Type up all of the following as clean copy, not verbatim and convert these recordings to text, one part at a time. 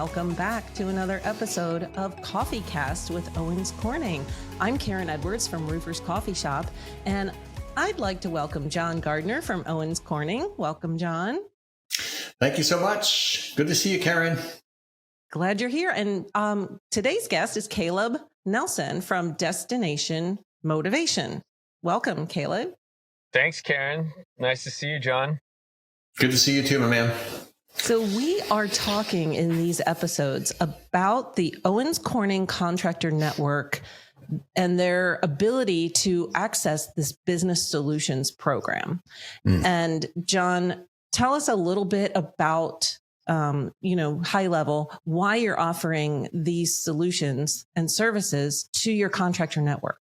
welcome back to another episode of CoffeeCast with Owens Corning. I'm Karen Edwards from Roofers Coffee Shop, and I'd like to welcome John Gardner from Owens Corning. Welcome, John. Thank you so much. Good to see you, Karen. Glad you're here. And today's guest is Caleb Nelson from Destination Motivation. Welcome, Caleb. Thanks, Karen. Nice to see you, John. Good to see you too, my man. So we are talking in these episodes about the Owens Corning Contractor Network and their ability to access this business solutions program. And John, tell us a little bit about, high level, why you're offering these solutions and services to your contractor network.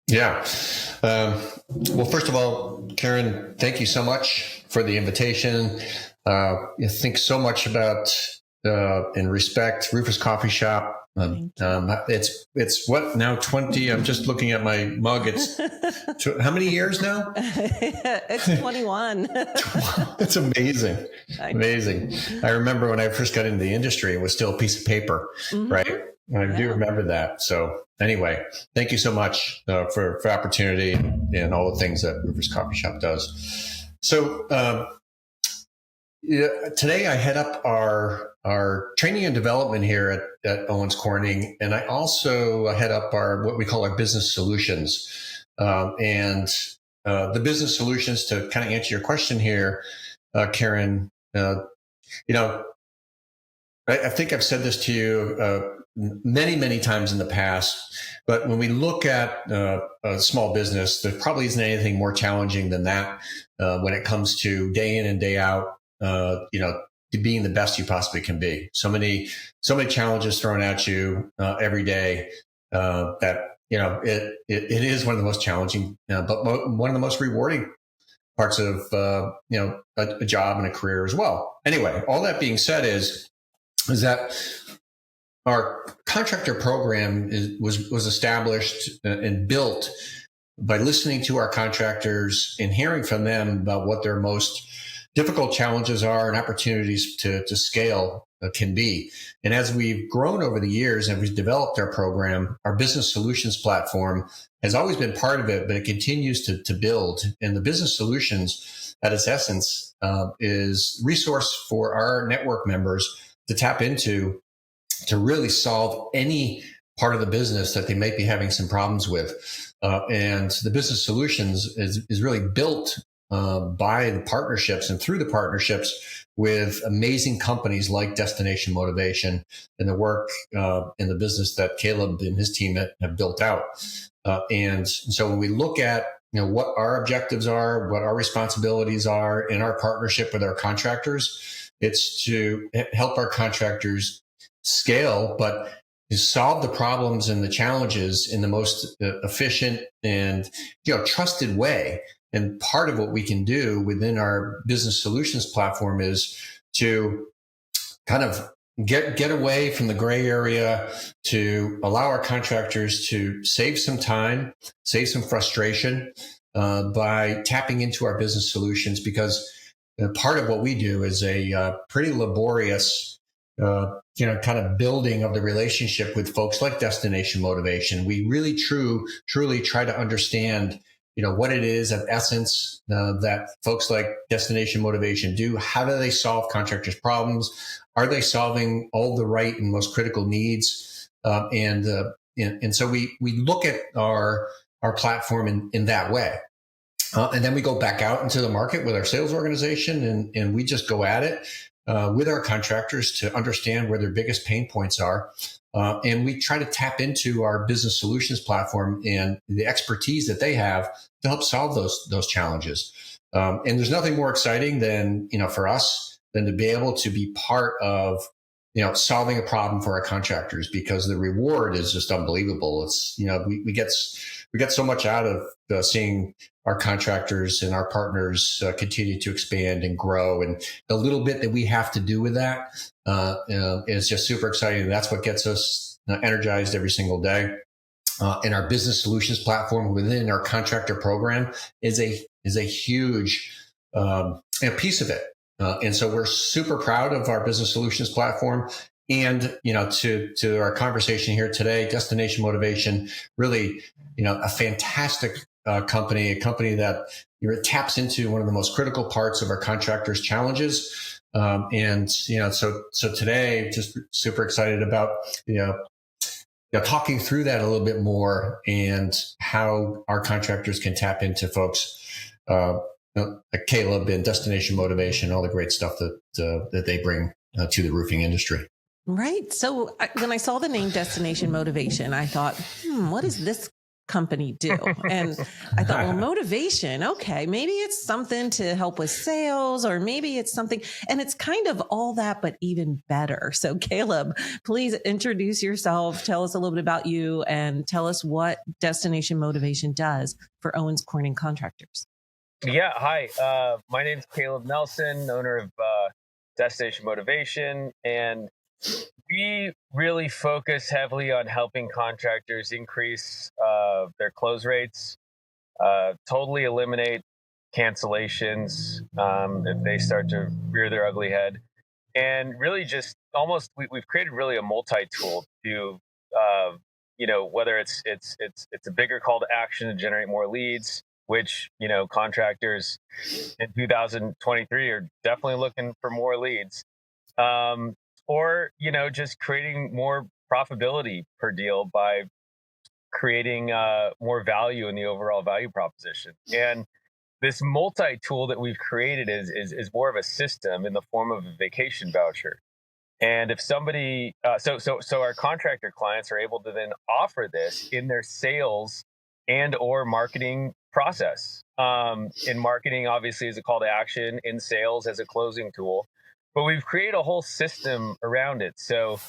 Yeah. Well, first of all, Karen, thank you so much for the invitation. You think so much about and respect Roofers Coffee Shop. It's what now 20? I'm just looking at my mug. It's how many years now? It's 21. It's amazing. Amazing. I remember when I first got into the industry, it was still a piece of paper, right? I do remember that. So anyway, thank you so much for opportunity and all the things that Roofers Coffee Shop does. So today I head up our training and development here at Owens Corning, and I also head up what we call our business solutions. And the business solutions, to kind of answer your question here, Karen, I think I've said this to you many, many times in the past, but when we look at a small business, there probably isn't anything more challenging than that when it comes to day in and day out, to being the best you possibly can be. So many challenges thrown at you every day that, it is one of the most challenging, but one of the most rewarding parts of, a job and a career as well. Anyway, all that being said is that our contractor program was established and built by listening to our contractors and hearing from them about what their most difficult challenges are and opportunities to scale can be. And as we've grown over the years and we've developed our program, our business solutions platform has always been part of it, but it continues to build. And the business solutions, at its essence, is resource for our network members to tap into to really solve any part of the business that they might be having some problems with. And the business solutions is really built by the partnerships and through the partnerships with amazing companies like Destination Motivation and the work in the business that Caleb and his team have built out. And so when we look at what our objectives are, what our responsibilities are in our partnership with our contractors, it's to help our contractors scale, but to solve the problems and the challenges in the most efficient and trusted way. And part of what we can do within our business solutions platform is to kind of get away from the gray area, to allow our contractors to save some time, save some frustration by tapping into our business solutions, because part of what we do is a pretty laborious kind of building of the relationship with folks like Destination Motivation. We really truly try to understand, what it is of essence that folks like Destination Motivation do. How do they solve contractors' problems? Are they solving all the right and most critical needs? And so we look at our platform in that way. And then we go back out into the market with our sales organization, and we just go at it with our contractors to understand where their biggest pain points are. And we try to tap into our business solutions platform and the expertise that they have to help solve those challenges. And there's nothing more exciting than, for us, than to be able to be part of, solving a problem for our contractors, because the reward is just unbelievable. It's, we get so much out of seeing our contractors and our partners continue to expand and grow. And the little bit that we have to do with that is just super exciting. That's what gets us energized every single day. And our business solutions platform within our contractor program is a huge piece of it. And so we're super proud of our business solutions platform. And, to our conversation here today, Destination Motivation, really, a fantastic company, a company that taps into one of the most critical parts of our contractors' challenges. So today, just super excited about, talking through that a little bit more and how our contractors can tap into folks like Caleb and Destination Motivation, all the great stuff that they bring to the roofing industry. Right. So when I saw the name Destination Motivation, I thought, what does this company do? And I thought, well, motivation. Okay. Maybe it's something to help with sales, or maybe it's something, and it's kind of all that, but even better. So Caleb, please introduce yourself. Tell us a little bit about you and tell us what Destination Motivation does for Owens Corning Contractors. Yeah. Hi. My name's Caleb Nelson, owner of Destination Motivation. And we really focus heavily on helping contractors increase their close rates, totally eliminate cancellations if they start to rear their ugly head, and really just we've created really a multi-tool to whether it's a bigger call to action to generate more leads, which contractors in 2023 are definitely looking for more leads. Or, just creating more profitability per deal by creating more value in the overall value proposition. And this multi-tool that we've created is more of a system in the form of a vacation voucher. And if somebody, so our contractor clients are able to then offer this in their sales and or marketing process. In marketing, obviously, as a call to action; in sales, as a closing tool. But we've created a whole system around it. So,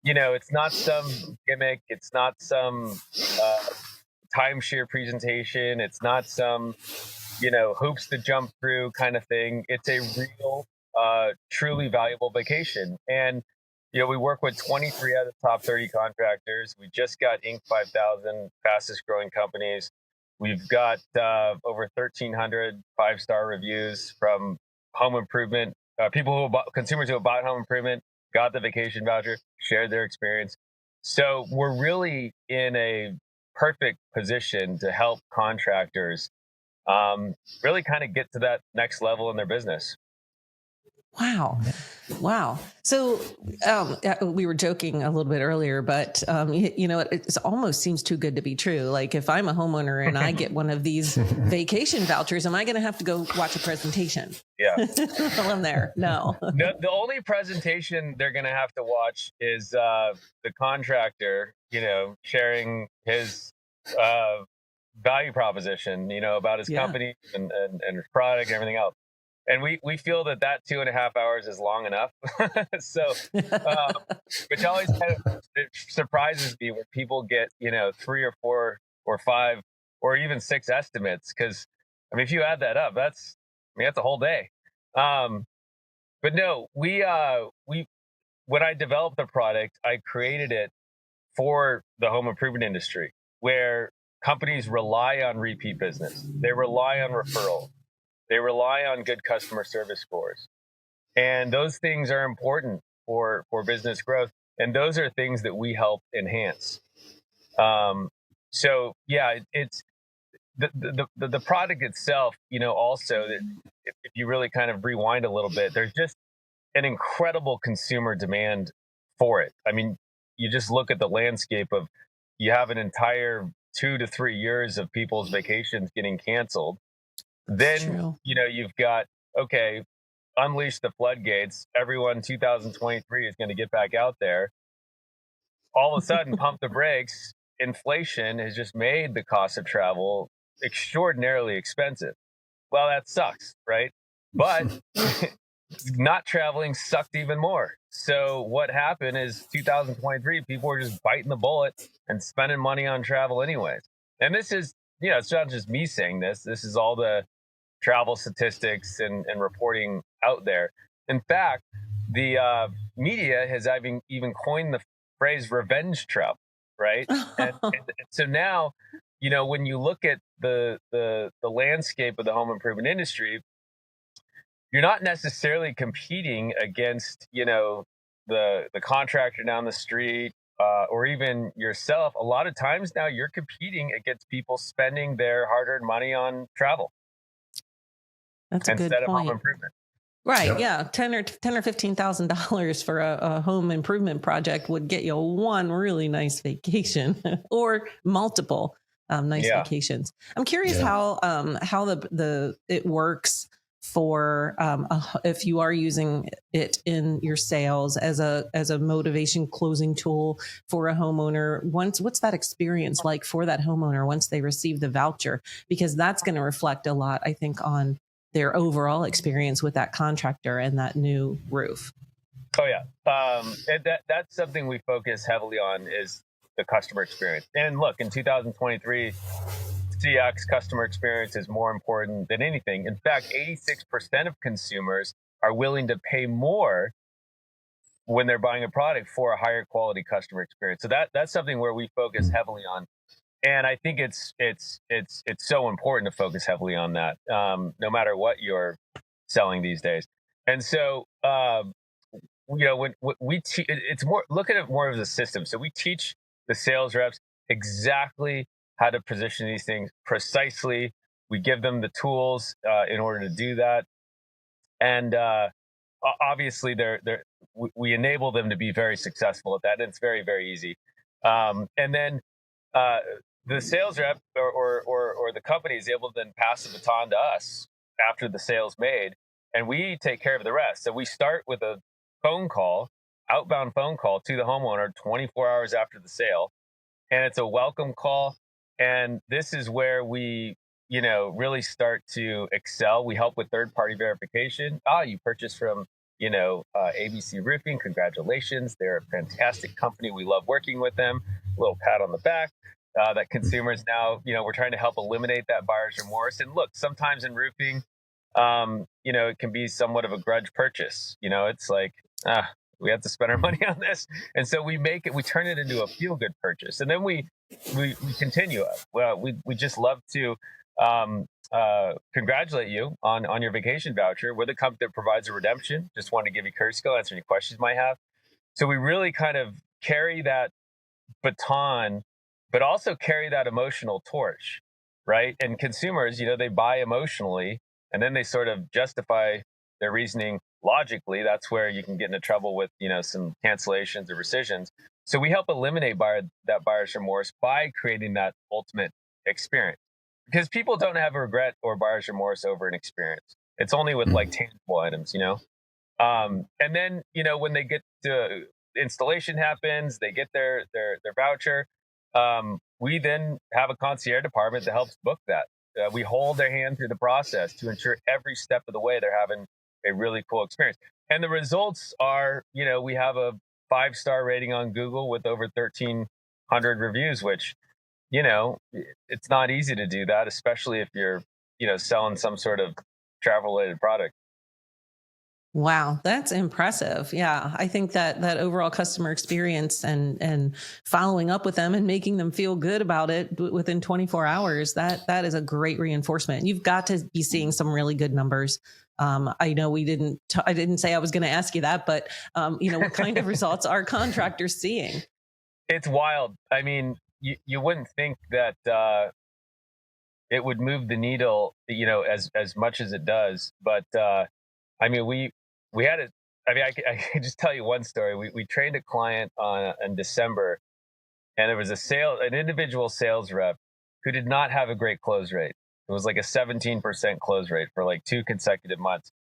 it's not some gimmick. It's not some timeshare presentation. It's not some, hoops to jump through kind of thing. It's a real, truly valuable vacation. And, we work with 23 out of the top 30 contractors. We just got Inc. 5000 fastest growing companies. We've got over 1,300 5-star reviews from home improvement. Consumers who have bought home improvement, got the vacation voucher, shared their experience. So we're really in a perfect position to help contractors really kind of get to that next level in their business. Wow. So we were joking a little bit earlier, but it almost seems too good to be true. Like if I'm a homeowner and I get one of these vacation vouchers, am I going to have to go watch a presentation? Yeah. While I'm there? No. The only presentation they're going to have to watch is the contractor, sharing his value proposition, about his company and his product and everything else. And we feel that 2.5 hours is long enough. So, which always kind of surprises me when people get, 3 or 4 or 5 or even 6 estimates. Because, if you add that up, that's a whole day. But no, when I developed the product, I created it for the home improvement industry, where companies rely on repeat business. They rely on referral. They rely on good customer service scores. And those things are important for business growth. And those are things that we help enhance. So yeah, it's the product itself, also that if you really kind of rewind a little bit, there's just an incredible consumer demand for it. You just look at the landscape of, you have an entire 2 to 3 years of people's vacations getting canceled. Then, you've got, okay, unleash the floodgates. Everyone 2023 is going to get back out there. All of a sudden, pump the brakes. Inflation has just made the cost of travel extraordinarily expensive. Well, that sucks, right? But not traveling sucked even more. So what happened is 2023, people were just biting the bullet and spending money on travel anyways. And this is, it's not just me saying this. This is all the travel statistics and reporting out there. In fact, the media has even coined the phrase revenge travel, right? and so now, when you look at the landscape of the home improvement industry, you're not necessarily competing against, the the contractor down the street, or even yourself, a lot of times now you're competing against people spending their hard-earned money on travel That's a good instead of home point. improvement. Right. Yep. Yeah. $10 or $15,000 for a home improvement project would get you one really nice vacation or multiple nice Yeah. vacations. I'm curious Yeah. how the it works for if you are using it in your sales as a motivation closing tool for a homeowner. What's that experience like for that homeowner once they receive the voucher? Because that's going to reflect a lot, I think, on their overall experience with that contractor and that new roof. Oh yeah, and that's something we focus heavily on is the customer experience. And look, in 2023, CX customer experience is more important than anything. In fact, 86% of consumers are willing to pay more when they're buying a product for a higher quality customer experience. So that's something where we focus heavily on. And I think it's so important to focus heavily on that, no matter what you're selling these days. And so, when we it's more, look at it more as a system. So we teach the sales reps exactly how to position these things precisely. We give them the tools in order to do that, and obviously, we enable them to be very successful at that. And it's very, very easy. And then the sales rep or the company is able to then pass the baton to us after the sale's made, and we take care of the rest. So we start with a outbound phone call to the homeowner 24 hours after the sale, and it's a welcome call. And this is where we, really start to excel. We help with third-party verification. You purchased from, ABC Roofing. Congratulations. They're a fantastic company. We love working with them. A little pat on the back. That consumers now, we're trying to help eliminate that buyer's remorse. And look, sometimes in roofing, it can be somewhat of a grudge purchase. It's like, we have to spend our money on this. And so we turn it into a feel-good purchase. And then we continue. Well, we just love to congratulate you on your vacation voucher. We're the company that provides a redemption. Just wanted to give you courtesy call, answer any questions you might have. So we really kind of carry that baton, but also carry that emotional torch, right? And consumers, they buy emotionally, and then they sort of justify their reasoning logically. That's where you can get into trouble with, some cancellations or rescissions. So we help eliminate that buyer's remorse by creating that ultimate experience. Because people don't have regret or buyer's remorse over an experience. It's only with like tangible items, And then, when they get to installation happens, they get their voucher. We then have a concierge department that helps book that. We hold their hand through the process to ensure every step of the way they're having a really cool experience. And the results are, we have a 5-star rating on Google with over 1,300 reviews, which, it's not easy to do that, especially if you're, selling some sort of travel related product. Wow, that's impressive. Yeah, I think that overall customer experience and following up with them and making them feel good about it within 24 hours, that is a great reinforcement. You've got to be seeing some really good numbers. I know I didn't say I was going to ask you that, but what kind of results are contractors seeing? It's wild. I mean, you wouldn't think that it would move the needle, as much as it does. But I mean, we had it. I mean, I can just tell you one story. We trained a client in December, and there was an individual sales rep who did not have a great close rate. It was like a 17% close rate for like 2 consecutive months.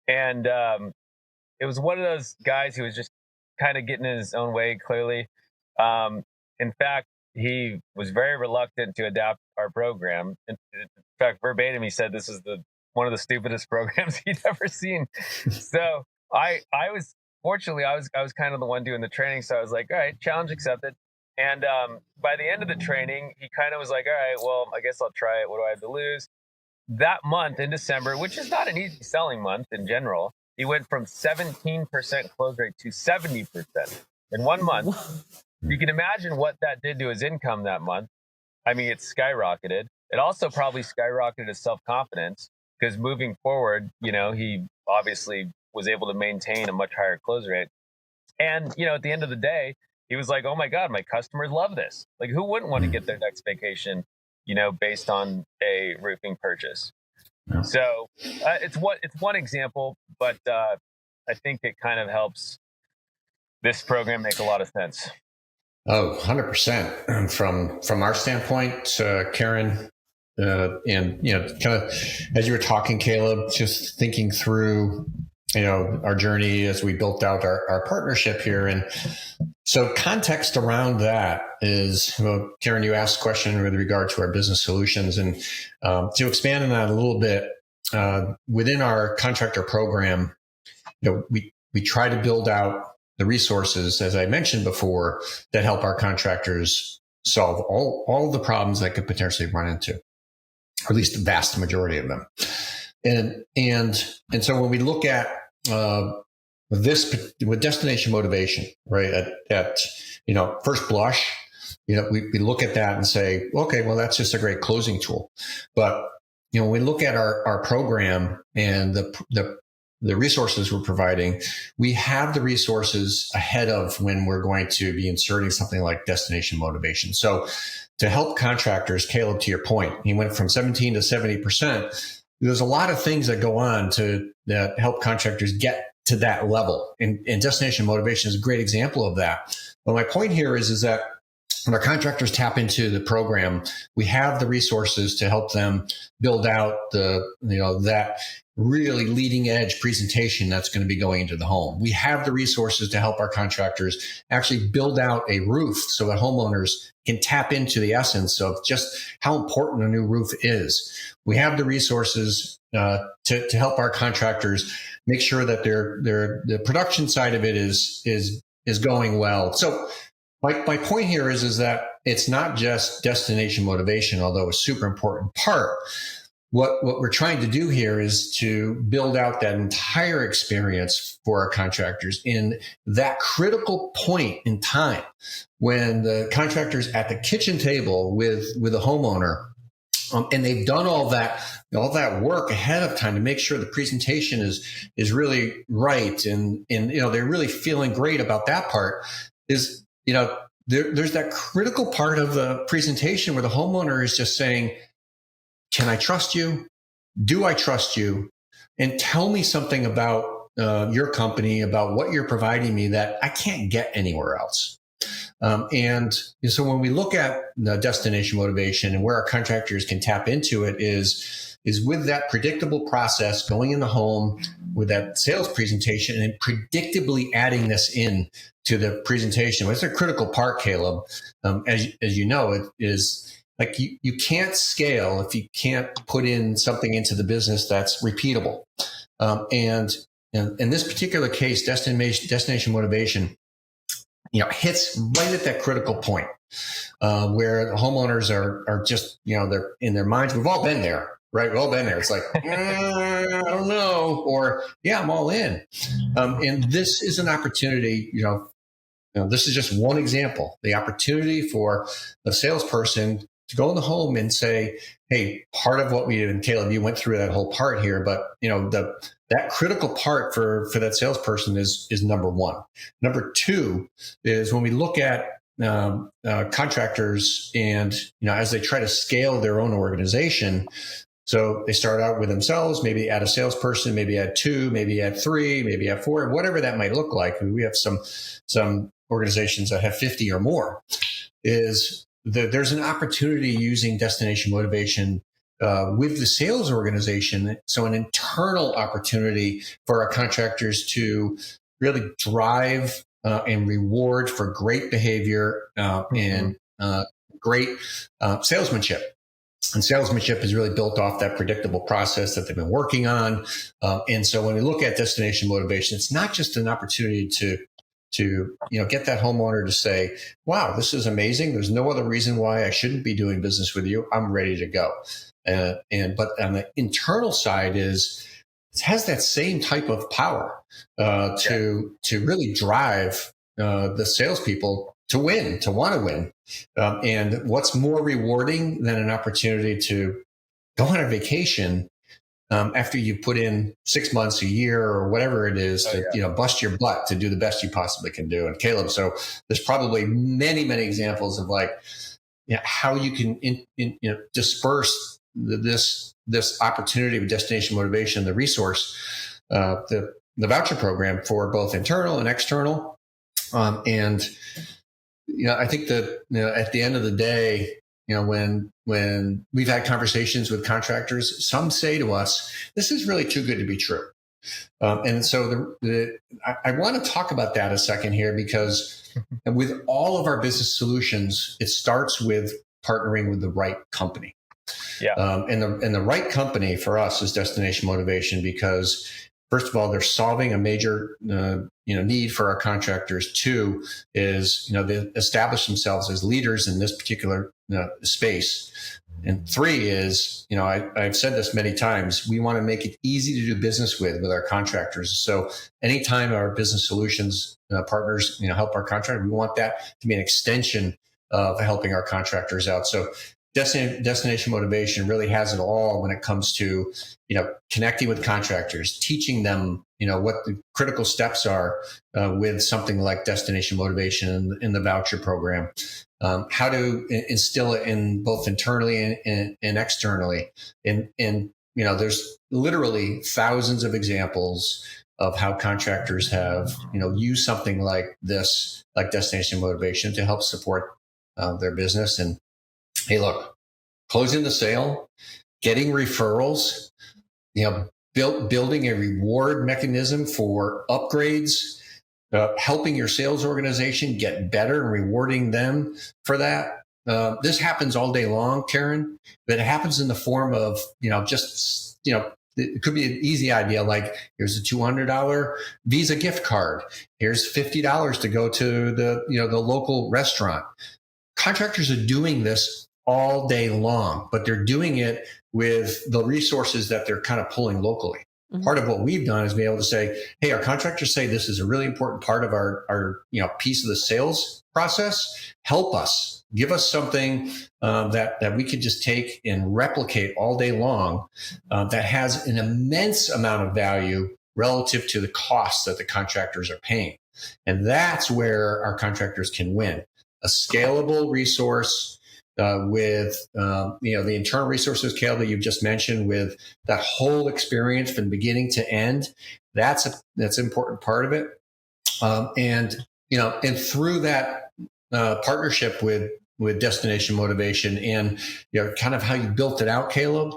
And it was one of those guys who was just kind of getting in his own way, clearly. In fact, he was very reluctant to adapt our program. In fact, verbatim, he said this is one of the stupidest programs he'd ever seen. So I was kind of the one doing the training. So I was like, all right, challenge accepted. And by the end of the training, he kind of was like, all right, well, I guess I'll try it. What do I have to lose? That month in December, which is not an easy selling month in general, he went from 17% close rate to 70% in 1 month. You can imagine what that did to his income that month. I mean, it skyrocketed. It also probably skyrocketed his self-confidence because moving forward, he obviously was able to maintain a much higher close rate. And, at the end of the day, he was like, oh my God, my customers love this. Like, who wouldn't want to get their next vacation, based on a roofing purchase? Yeah. So it's one example, but I think it kind of helps this program make a lot of sense. Oh, 100%. From our standpoint, Karen, and, kind of as you were talking, Caleb, just thinking through, our journey as we built out our partnership here. And so context around that is, well, Karen, you asked a question with regard to our business solutions, and to expand on that a little bit, within our contractor program, we try to build out the resources, as I mentioned before, that help our contractors solve all the problems that could potentially run into, or at least the vast majority of them. And so when we look at this with destination motivation, right, at first blush, we look at that and say, okay, well, that's just a great closing tool. But when we look at our program and the resources we're providing, we have the resources ahead of when we're going to be inserting something like destination motivation. So to help contractors, Caleb, to your point, he went from 17 to 70%. There's a lot of things that go on that help contractors get to that level. And destination motivation is a great example of that. But my point here is that when our contractors tap into the program, we have the resources to help them build out that really leading edge presentation that's going to be going into the home. We have the resources to help our contractors actually build out a roof so that homeowners can tap into the essence of just how important a new roof is. We have the resources to help our contractors make sure that the production side of it is going well. So my point here is that it's not just destination motivation, although a super important part. What we're trying to do here is to build out that entire experience for our contractors in that critical point in time when the contractor's at the kitchen table with a homeowner, and they've done all that work ahead of time to make sure the presentation is really right, and they're really feeling great about that part. There's that critical part of the presentation where the homeowner is just saying, can I trust you? Do I trust you? And tell me something about your company, about what you're providing me that I can't get anywhere else. And so when we look at the destination motivation and where our contractors can tap into it is with that predictable process going in the home with that sales presentation and predictably adding this in to the presentation. It's a critical part, Caleb. As you know, it is like you can't scale if you can't put in something into the business that's repeatable. And in this particular case, destination motivation, hits right at that critical point where the homeowners are just, they're in their minds. We've all been there, right? We've all been there. It's like, I don't know, or yeah, I'm all in. And this is an opportunity, this is just one example, the opportunity for a salesperson to go in the home and say, hey, part of what we do, and Caleb, you went through that whole part here, but that critical part for that salesperson is number one. Number two is when we look at contractors and, as they try to scale their own organization, so they start out with themselves, maybe add a salesperson, maybe add two, maybe add three, maybe add four, whatever that might look like. We have some organizations that have 50 or more. There's an opportunity using destination motivation with the sales organization. So an internal opportunity for our contractors to really drive and reward for great behavior and great salesmanship. And salesmanship is really built off that predictable process that they've been working on. And so when we look at destination motivation, it's not just an opportunity to get that homeowner to say, wow, this is amazing. There's no other reason why I shouldn't be doing business with you. I'm ready to go. But on the internal side it has that same type of power to really drive the salespeople to win, to want to win. And what's more rewarding than an opportunity to go on a vacation after you put in 6 months, a year, or whatever it is to bust your butt to do the best you possibly can do. And Caleb, so there's probably many examples of like how you can disperse this opportunity with Destination Motivation, the resource, the voucher program for both internal and external. And I think that at the end of the day, when we've had conversations with contractors, some say to us, "This is really too good to be true." And so I want to talk about that a second here, because with all of our business solutions, it starts with partnering with the right company. Yeah. And the right company for us is Destination Motivation, because first of all, they're solving a major need for our contractors. Two is they establish themselves as leaders in this particular space. And three is, I've said this many times, we want to make it easy to do business with our contractors. So anytime our business solutions partners, help our contractor, we want that to be an extension of helping our contractors out. So Destination Motivation really has it all when it comes to, connecting with contractors, teaching them, what the critical steps are with something like Destination Motivation in the voucher program, how to instill it in both internally and externally. And there's literally thousands of examples of how contractors have, used something like this, like Destination Motivation, to help support their business. And hey, look, closing the sale, getting referrals, building a reward mechanism for upgrades, helping your sales organization get better and rewarding them for that. This happens all day long, Karen, but it happens in the form of, it could be an easy idea, like here's a $200 Visa gift card. Here's $50 to go to the local restaurant. Contractors are doing this all day long, but they're doing it with the resources that they're kind of pulling locally. Mm-hmm. Part of what we've done is be able to say, hey, our contractors say this is a really important part of our piece of the sales process. Help us. Give us something that we could just take and replicate all day long that has an immense amount of value relative to the costs that the contractors are paying. And that's where our contractors can win. A scalable resource with the internal resources, Caleb, that you've just mentioned, with that whole experience from beginning to end. That's an important part of it. And through that partnership with Destination Motivation and kind of how you built it out, Caleb,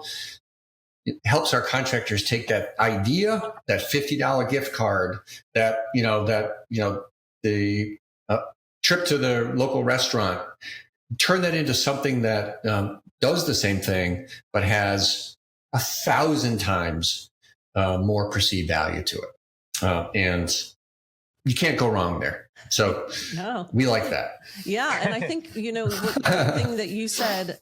it helps our contractors take that idea, that $50 gift card, the trip to the local restaurant, turn that into something that does the same thing, but has 1,000 times more perceived value to it. And you can't go wrong there. So no. We like that. Yeah. And I think, the thing that you said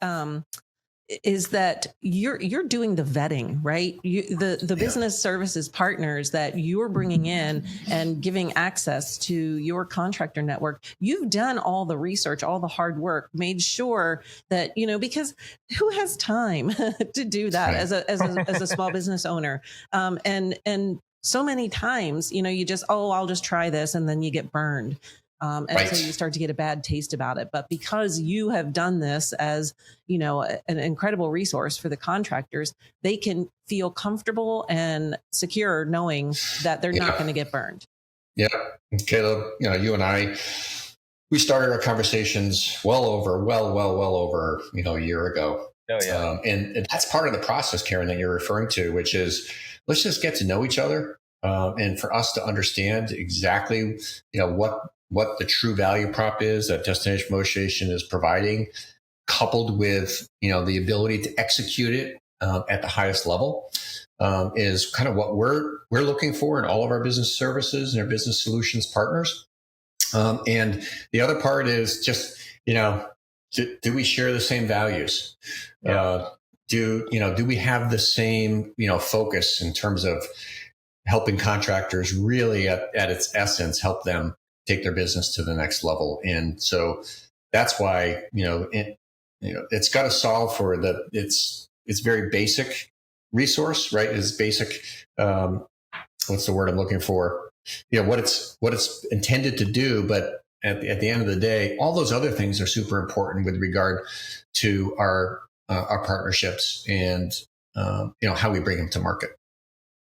is that you're doing the vetting, right? The business services partners that you're bringing in and giving access to your contractor network. You've done all the research, all the hard work, made sure that, because who has time to do that as a small business owner? And so many times, you just, I'll just try this, and then you get burned. And right. So you start to get a bad taste about it. But because you have done this as, an incredible resource for the contractors, they can feel comfortable and secure knowing that they're not going to get burned. Yeah. Caleb, you and I, we started our conversations well over a year ago. Oh, yeah. And that's part of the process, Karen, that you're referring to, which is let's just get to know each other. And for us to understand exactly, what the true value prop is that Destination Motivation is providing, coupled with, the ability to execute it at the highest level, is kind of what we're looking for in all of our business services and our business solutions partners. And the other part is just, do we share the same values? Yeah. Do we have the same, focus in terms of helping contractors really at its essence, help them take their business to the next level? And so that's why, it's got to solve for it's very basic, resource, right, is basic. What's the word I'm looking for? What it's intended to do, but at the end of the day, all those other things are super important with regard to our partnerships and how we bring them to market.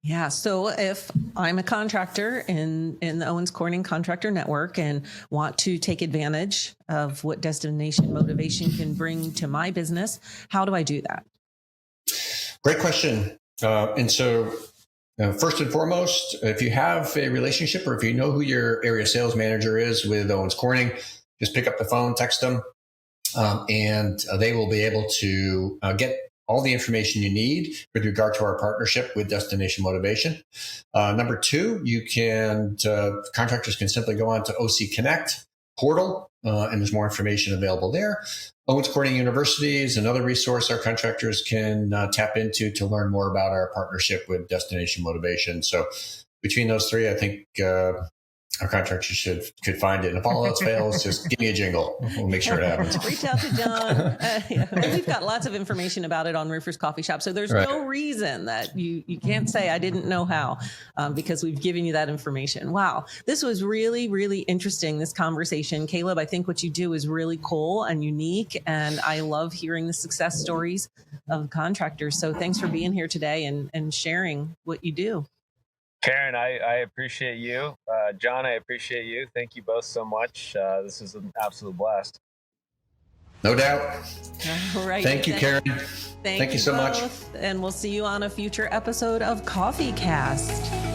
Yeah. So if I'm a contractor in the Owens Corning Contractor Network and want to take advantage of what Destination Motivation can bring to my business, how do I do that? Great question. And so first and foremost, if you have a relationship or if you know who your area sales manager is with Owens Corning, just pick up the phone, text them, and they will be able to get all the information you need with regard to our partnership with Destination Motivation. Number two, contractors can simply go on to OC Connect portal, and there's more information available there. Owens Corning University is another resource our contractors can tap into to learn more about our partnership with Destination Motivation. So between those three, I think our contractors could find it. And if all else fails, just give me a jingle. We'll make sure it happens. Reach out to John. And we've got lots of information about it on Roofers Coffee Shop. So there's no reason that you can't say, I didn't know how, because we've given you that information. Wow. This was really, really interesting, this conversation. Caleb, I think what you do is really cool and unique. And I love hearing the success stories of contractors. So thanks for being here today and sharing what you do. Karen, I appreciate you. John, I appreciate you. Thank you both so much. This is an absolute blast. No doubt. All right. Thank you, Karen. Thank you so much. And we'll see you on a future episode of CoffeeCast.